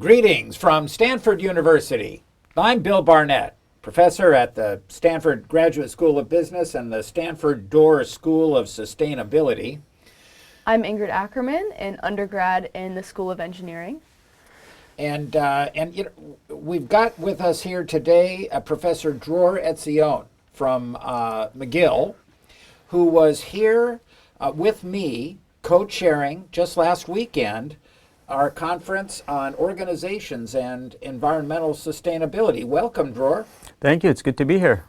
Greetings from Stanford University. I'm Bill Barnett, professor at the Stanford Graduate School of Business and the Stanford Doerr School of Sustainability. I'm Ingrid Ackermann, an undergrad in the School of Engineering. And we've got with us here today Professor Dror Etzion from McGill, who was here with me co-chairing just last weekend our conference on organizations and environmental sustainability. Welcome, Dror. Thank you. It's good to be here.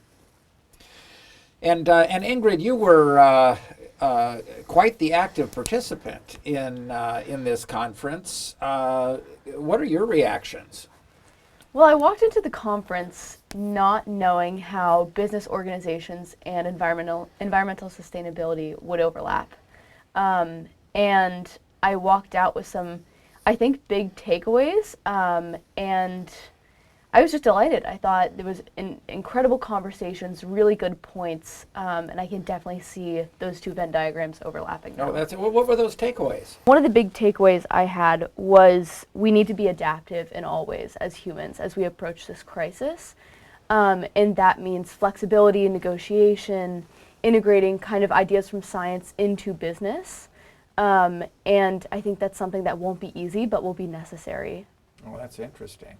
And Ingrid, you were quite the active participant in this conference. What are your reactions? Well, I walked into the conference not knowing how business organizations and environmental sustainability would overlap. And I walked out with some, I think, big takeaways, and I was just delighted. I thought there was incredible conversations, really good points, and I can definitely see those two Venn diagrams overlapping. Oh, what were those takeaways? One of the big takeaways I had was we need to be adaptive in all ways as humans as we approach this crisis, and that means flexibility and negotiation, integrating kind of ideas from science into business, and I think that's something that won't be easy, but will be necessary. Oh, that's interesting.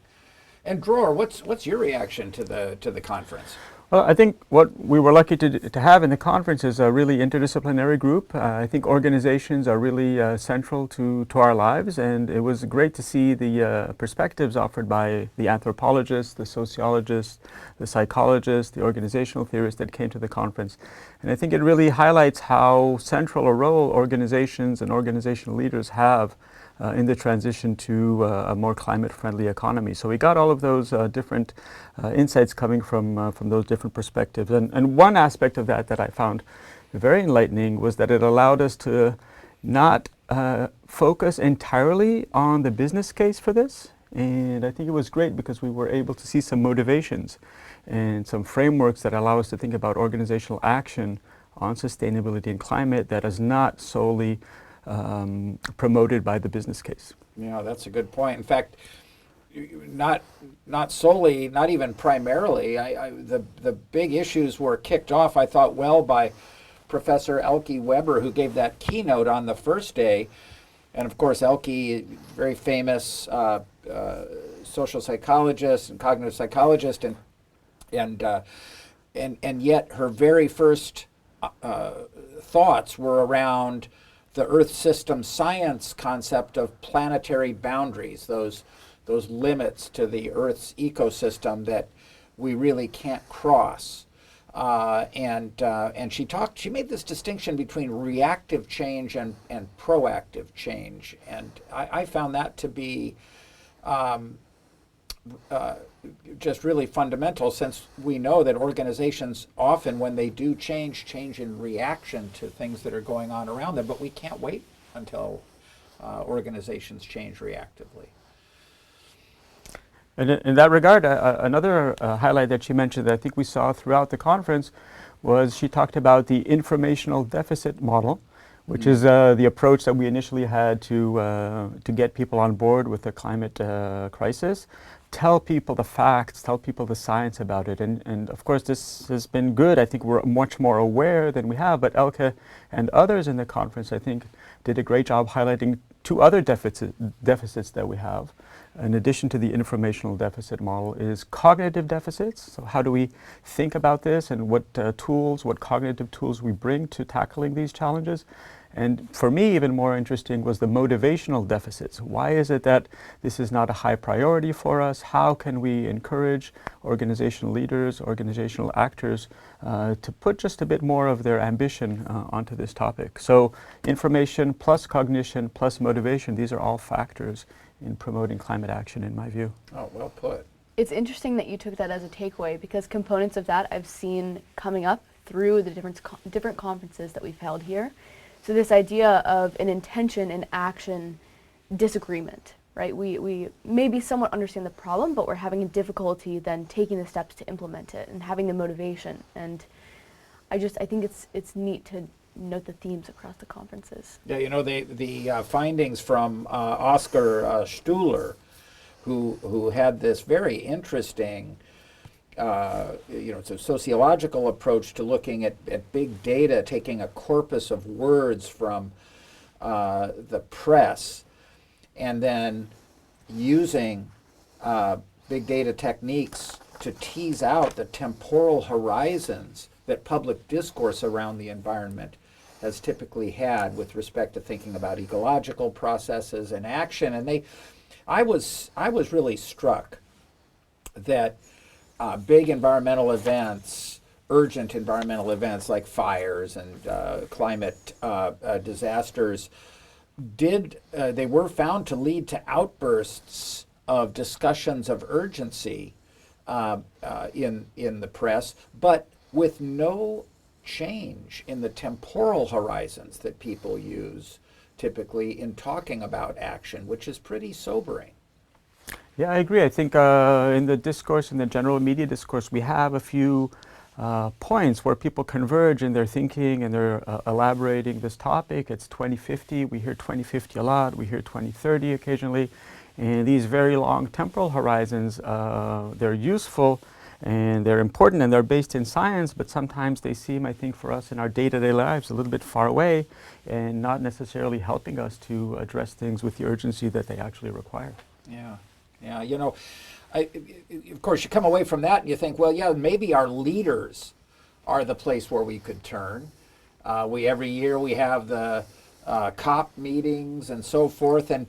And Dror, what's your reaction to the conference? Well, I think what we were lucky to have in the conference is a really interdisciplinary group. I think organizations are really central to our lives, and it was great to see the perspectives offered by the anthropologists, the sociologists, the psychologists, the organizational theorists that came to the conference. And I think it really highlights how central a role organizations and organizational leaders have in the transition to a more climate-friendly economy. So we got all of those different insights coming from those different perspectives. And one aspect of that I found very enlightening was that it allowed us to not focus entirely on the business case for this. And I think it was great because we were able to see some motivations and some frameworks that allow us to think about organizational action on sustainability and climate that is not solely promoted by the business case. Yeah, that's a good point. In fact, not solely, not even primarily. The big issues were kicked off, I thought, well by Professor Elke Weber, who gave that keynote on the first day. And of course, Elke, very famous social psychologist and cognitive psychologist, and yet her very first thoughts were around the Earth system science concept of planetary boundaries, those limits to the Earth's ecosystem that we really can't cross. And she made this distinction between reactive change and proactive change, and I found that to be just really fundamental, since we know that organizations often, when they do change in reaction to things that are going on around them, but we can't wait until organizations change reactively. And in that regard, another highlight that she mentioned that I think we saw throughout the conference was she talked about the informational deficit model, which is the approach that we initially had to get people on board with the climate crisis. Tell people the facts, tell people the science about it. And of course, this has been good. I think we're much more aware than we have, but Elke and others in the conference, I think, did a great job highlighting two other deficits that we have. In addition to the informational deficit model is cognitive deficits. So how do we think about this, and what cognitive tools we bring to tackling these challenges? And for me, even more interesting was the motivational deficits. Why is it that this is not a high priority for us? How can we encourage organizational leaders, organizational actors to put just a bit more of their ambition onto this topic? So information plus cognition plus motivation, these are all factors in promoting climate action, in my view. Oh, well put. It's interesting that you took that as a takeaway, because components of that I've seen coming up through the different conferences that we've held here. So this idea of an intention and action disagreement, right? We maybe somewhat understand the problem, but we're having a difficulty then taking the steps to implement it and having the motivation. And I think it's neat to note the themes across the conferences. Yeah, you know, the findings from Oscar Stuhler who had this very interesting it's a sociological approach to looking at big data, taking a corpus of words from the press, and then using big data techniques to tease out the temporal horizons that public discourse around the environment has typically had with respect to thinking about ecological processes and action. And I was really struck that big environmental events, urgent environmental events like fires and climate disasters, they were found to lead to outbursts of discussions of urgency in the press, but with no change in the temporal horizons that people use typically in talking about action, which is pretty sobering. Yeah, I agree. I think in the discourse, in the general media discourse, we have a few points where people converge in their thinking and they're elaborating this topic. It's 2050. We hear 2050 a lot. We hear 2030 occasionally. And these very long temporal horizons, they're useful and they're important and they're based in science, but sometimes they seem, I think, for us in our day-to-day lives a little bit far away and not necessarily helping us to address things with the urgency that they actually require. Yeah. Yeah, of course, you come away from that and you think, well, yeah, maybe our leaders are the place where we could turn. Every year we have the COP meetings and so forth, and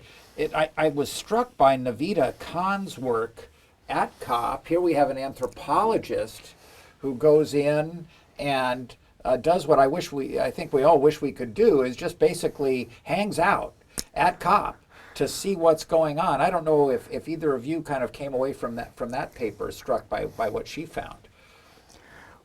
I was struck by Navita Khan's work at COP. Here we have an anthropologist who goes in and does what I think we all wish we could do, is just basically hangs out at COP to see what's going on. I don't know if either of you kind of came away from that paper struck by what she found.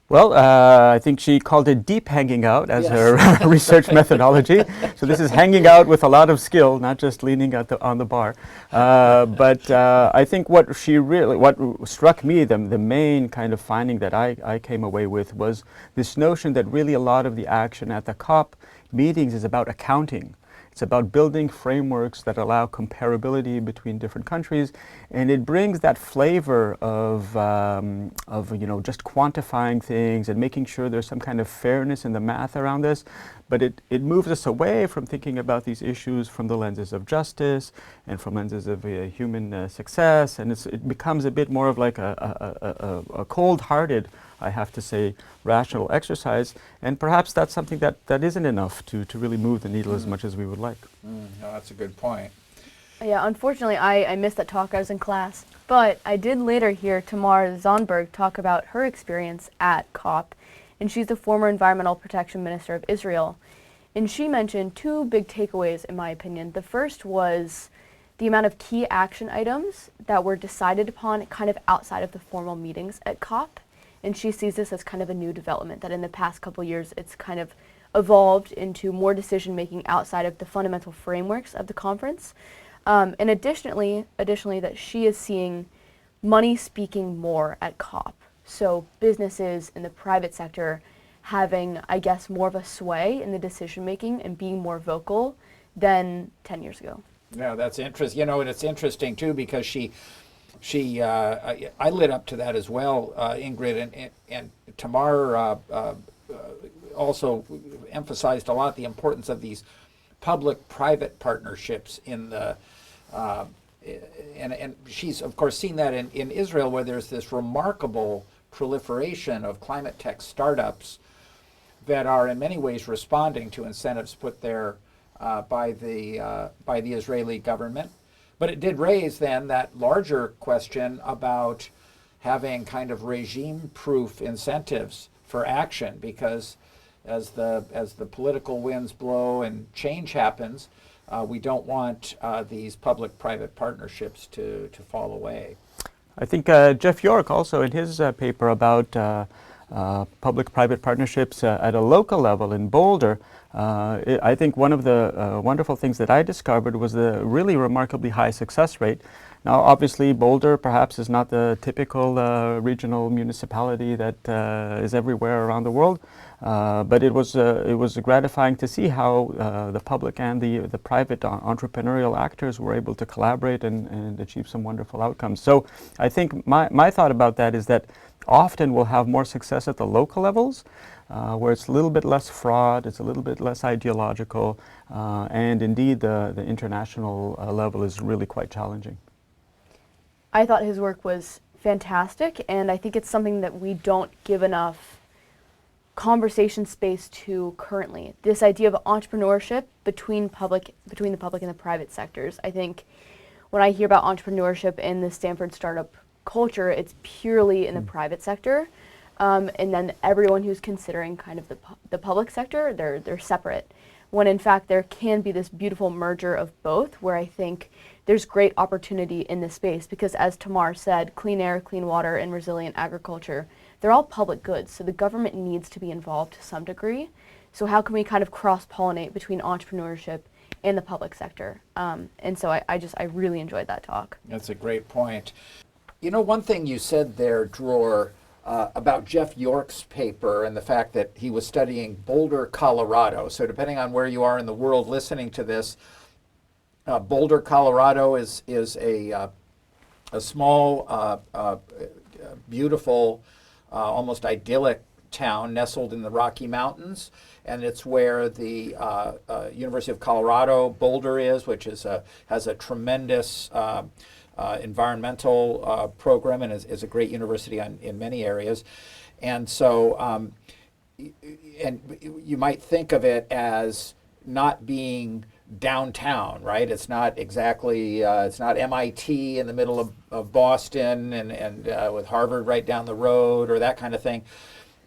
Well, I think she called it deep hanging out as her research methodology. So this is hanging out with a lot of skill, not just leaning on the bar. But I think what struck me, the main kind of finding that I came away with was this notion that really a lot of the action at the COP meetings is about accounting. It's about building frameworks that allow comparability between different countries, and it brings that flavor of just quantifying things and making sure there's some kind of fairness in the math around this. But it moves us away from thinking about these issues from the lenses of justice and from lenses of human success, and it becomes a bit more of like a cold-hearted, I have to say, rational exercise, and perhaps that's something that isn't enough to really move the needle as much as we would like. No, that's a good point. Yeah, unfortunately, I missed that talk. I was in class. But I did later hear Tamar Zonberg talk about her experience at COP, and she's the former Environmental Protection Minister of Israel. And she mentioned two big takeaways, in my opinion. The first was the amount of key action items that were decided upon kind of outside of the formal meetings at COP. And she sees this as kind of a new development, that in the past couple years it's kind of evolved into more decision-making outside of the fundamental frameworks of the conference. And additionally, that she is seeing money speaking more at COP. So businesses in the private sector having, I guess, more of a sway in the decision-making and being more vocal than 10 years ago. Yeah, that's interesting. And it's interesting, too, because I lit up to that as well, Ingrid, and Tamar also emphasized a lot the importance of these public-private partnerships in the, and she's of course seen that in Israel, where there's this remarkable proliferation of climate tech startups that are in many ways responding to incentives put there by the Israeli government. But it did raise then that larger question about having kind of regime-proof incentives for action, because as the political winds blow and change happens, we don't want these public-private partnerships to fall away. I think Jeff York also in his paper about public-private partnerships at a local level in Boulder, I think one of the wonderful things that I discovered was the really remarkably high success rate. Now, obviously, Boulder perhaps is not the typical regional municipality that is everywhere around the world, But it was gratifying to see how the public and the private entrepreneurial actors were able to collaborate and achieve some wonderful outcomes. So I think my thought about that is that often we'll have more success at the local levels, where it's a little bit less fraud, it's a little bit less ideological, and indeed the international level is really quite challenging. I thought his work was fantastic, and I think it's something that we don't give enough conversation space to currently. This idea of entrepreneurship between the public and the private sectors. I think when I hear about entrepreneurship in the Stanford startup culture, it's purely in the private sector, and then everyone who's considering kind of the public sector, they're separate. When in fact there can be this beautiful merger of both, where I think there's great opportunity in this space, because as Tamar said, clean air, clean water, and resilient agriculture, they're all public goods, so the government needs to be involved to some degree. So how can we kind of cross-pollinate between entrepreneurship and the public sector? And so I really enjoyed that talk. That's a great point. You know, one thing you said there, Dror, about Jeff York's paper and the fact that he was studying Boulder, Colorado. So depending on where you are in the world listening to this, Boulder, Colorado is a small, beautiful, almost idyllic town nestled in the Rocky Mountains, and it's where the University of Colorado Boulder is, which has a tremendous environmental program and is a great university in many areas. And so, and you might think of it as not being downtown, right? It's not exactly, it's not MIT in the middle of Boston and with Harvard right down the road or that kind of thing.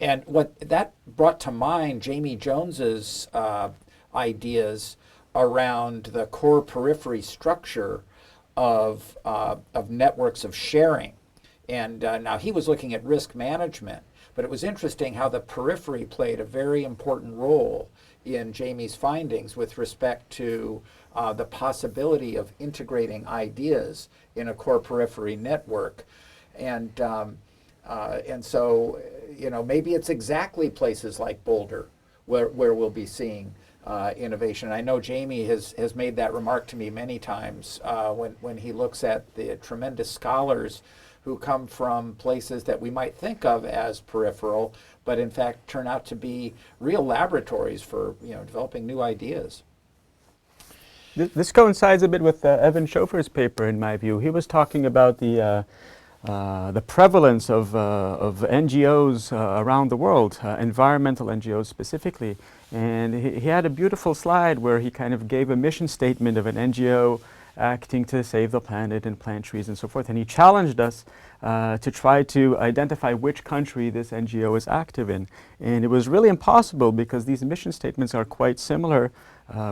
And what that brought to mind, Jamie Jones's ideas around the core periphery structure of networks of sharing. And now he was looking at risk management, but it was interesting how the periphery played a very important role in Jamie's findings with respect to the possibility of integrating ideas in a core periphery network. And so, you know, maybe it's exactly places like Boulder where we'll be seeing innovation. I know Jamie has made that remark to me many times when he looks at the tremendous scholars who come from places that we might think of as peripheral, but in fact turn out to be real laboratories for, you know, developing new ideas. This coincides a bit with Evan Schofer's paper, in my view. He was talking about the prevalence of NGOs around the world, environmental NGOs specifically. And he had a beautiful slide where he kind of gave a mission statement of an NGO acting to save the planet and plant trees and so forth. And he challenged us to try to identify which country this NGO is active in. And it was really impossible because these mission statements are quite similar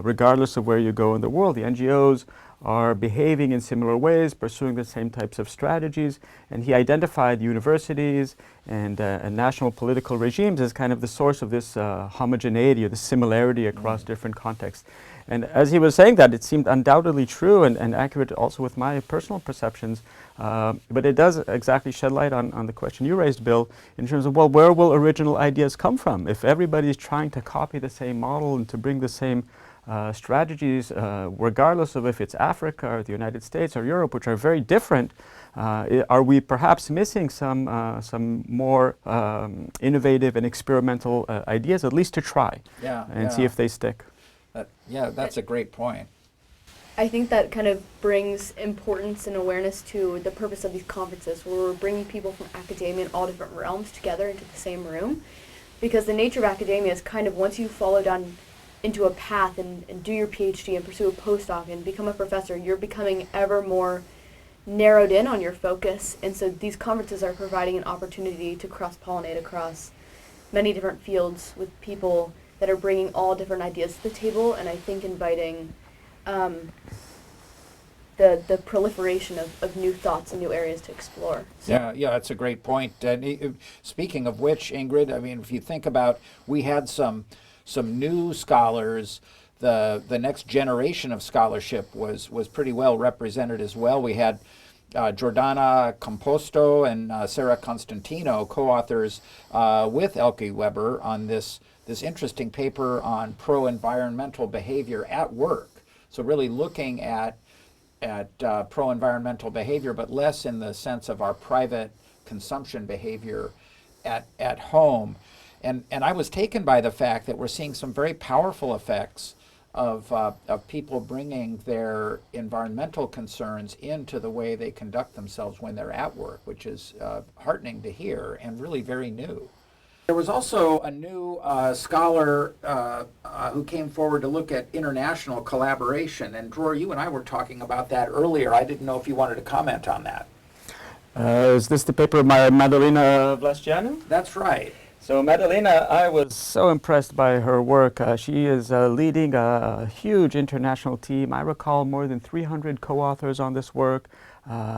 regardless of where you go in the world. The NGOs are behaving in similar ways, pursuing the same types of strategies, and he identified universities and national political regimes as kind of the source of this homogeneity or the similarity across different contexts. And as he was saying that, it seemed undoubtedly true and accurate also with my personal perceptions, but it does exactly shed light on the question you raised, Bill, in terms of, well, where will original ideas come from? If everybody's trying to copy the same model and to bring the same strategies, regardless of if it's Africa or the United States or Europe, which are very different, are we perhaps missing some more innovative and experimental ideas, at least to try and see if they stick? Yeah, that's a great point. I think that kind of brings importance and awareness to the purpose of these conferences, where we're bringing people from academia in all different realms together into the same room, because the nature of academia is kind of, once you follow down into a path and do your PhD and pursue a postdoc and become a professor, you're becoming ever more narrowed in on your focus. And so these conferences are providing an opportunity to cross-pollinate across many different fields with people that are bringing all different ideas to the table, and I think inviting the proliferation of new thoughts and new areas to explore. So. Yeah, that's a great point. And speaking of which, Ingrid, I mean, if you think about, we had some new scholars. The next generation of scholarship was pretty well represented as well. We had Giordana Composto and Sarah Constantino, co-authors with Elke Weber on this interesting paper on pro-environmental behavior at work. So really looking at pro-environmental behavior, but less in the sense of our private consumption behavior at home. And I was taken by the fact that we're seeing some very powerful effects of people bringing their environmental concerns into the way they conduct themselves when they're at work, which is heartening to hear and really very new. There was also a new scholar who came forward to look at international collaboration. And Dror, you and I were talking about that earlier. I didn't know if you wanted to comment on that. Is this the paper by Madalina Vlasianu? That's right. So Madalina, I was so impressed by her work. She is leading a huge international team. I recall more than 300 co-authors on this work.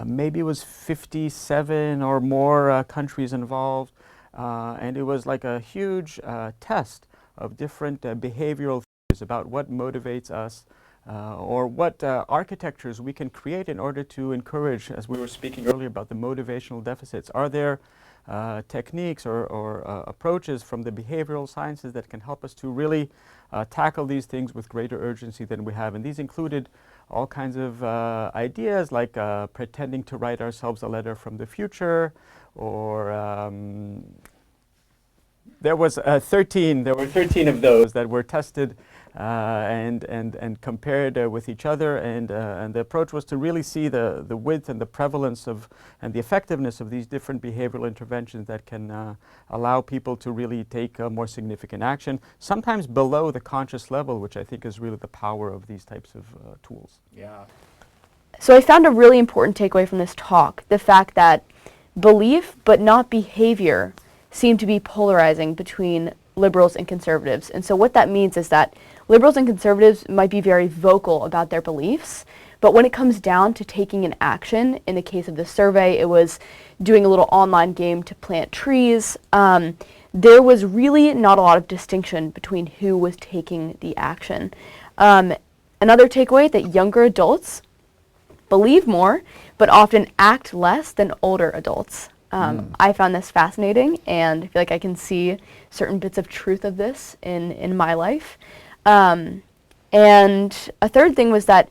Maybe it was 57 or more countries involved. And it was like a huge test of different behavioral theories about what motivates us or what architectures we can create in order to encourage, as we were speaking earlier about the motivational deficits. Are there techniques or approaches from the behavioral sciences that can help us to really tackle these things with greater urgency than we have? And these included all kinds of ideas like pretending to write ourselves a letter from the future, or there were 13 of those that were tested and compared with each other, and the approach was to really see the width and the prevalence of and the effectiveness of these different behavioral interventions that can allow people to really take more significant action, sometimes below the conscious level, which I think is really the power of these types of tools. Yeah. So I found a really important takeaway from this talk, the fact that belief but not behavior seem to be polarizing between liberals and conservatives. And so what that means is that liberals and conservatives might be very vocal about their beliefs, but when it comes down to taking an action, in the case of the survey, it was doing a little online game to plant trees. There was really not a lot of distinction between who was taking the action. Another takeaway, that younger adults believe more, but often act less than older adults. I found this fascinating, and I feel like I can see certain bits of truth of this in my life. And a third thing was that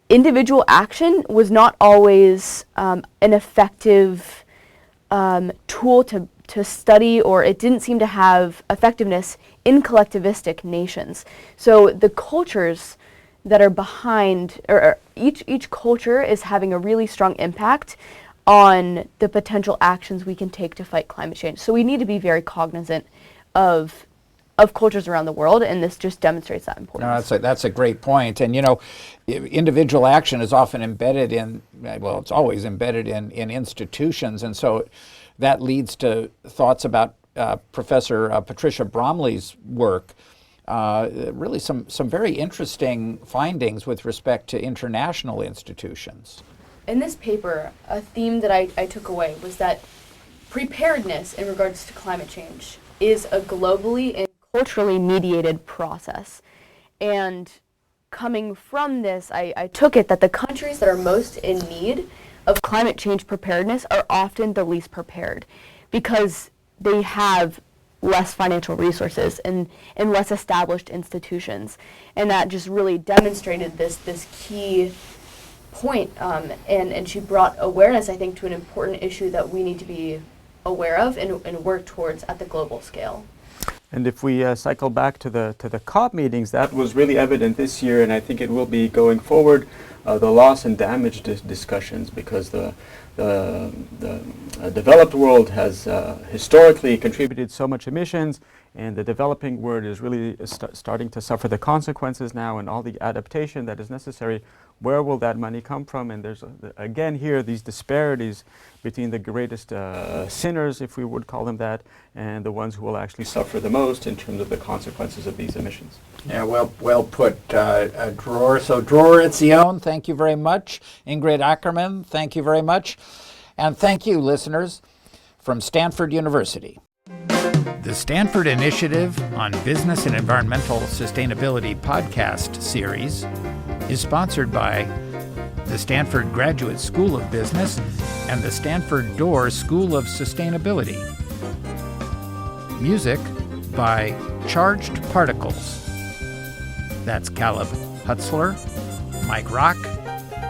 individual action was not always an effective tool to study, or it didn't seem to have effectiveness in collectivistic nations. So the cultures that are behind, or each culture is having a really strong impact on the potential actions we can take to fight climate change. So we need to be very cognizant of cultures around the world, and this just demonstrates that importance. No, that's a great point. And individual action is often embedded in, well, it's always embedded in institutions, and so that leads to thoughts about Professor Patricia Bromley's work. Really some very interesting findings with respect to international institutions. In this paper, a theme that I took away was that preparedness in regards to climate change is a globally and culturally mediated process. And coming from this, I took it that the countries that are most in need of climate change preparedness are often the least prepared, because they have less financial resources and less established institutions. And that just really demonstrated this key point, and she brought awareness, I think, to an important issue that we need to be aware of and work towards at the global scale. And if we cycle back to the COP meetings, that was really evident this year, and I think it will be going forward, the loss and damage discussions, because the developed world has historically contributed so much emissions, and the developing world is really starting to suffer the consequences now, and all the adaptation that is necessary. Where will that money come from? And there's, again here, these disparities between the greatest sinners, if we would call them that, and the ones who will actually suffer the most in terms of the consequences of these emissions. Yeah, well put, Dror. So Dror Etzion, thank you very much. Ingrid Ackermann, thank you very much. And thank you, listeners, from Stanford University. The Stanford Initiative on Business and Environmental Sustainability podcast series is sponsored by the Stanford Graduate School of Business, and the Stanford Doerr School of Sustainability. Music by Charged Particles. That's Caleb Hutzler, Mike Rock,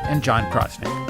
and John Krosnick.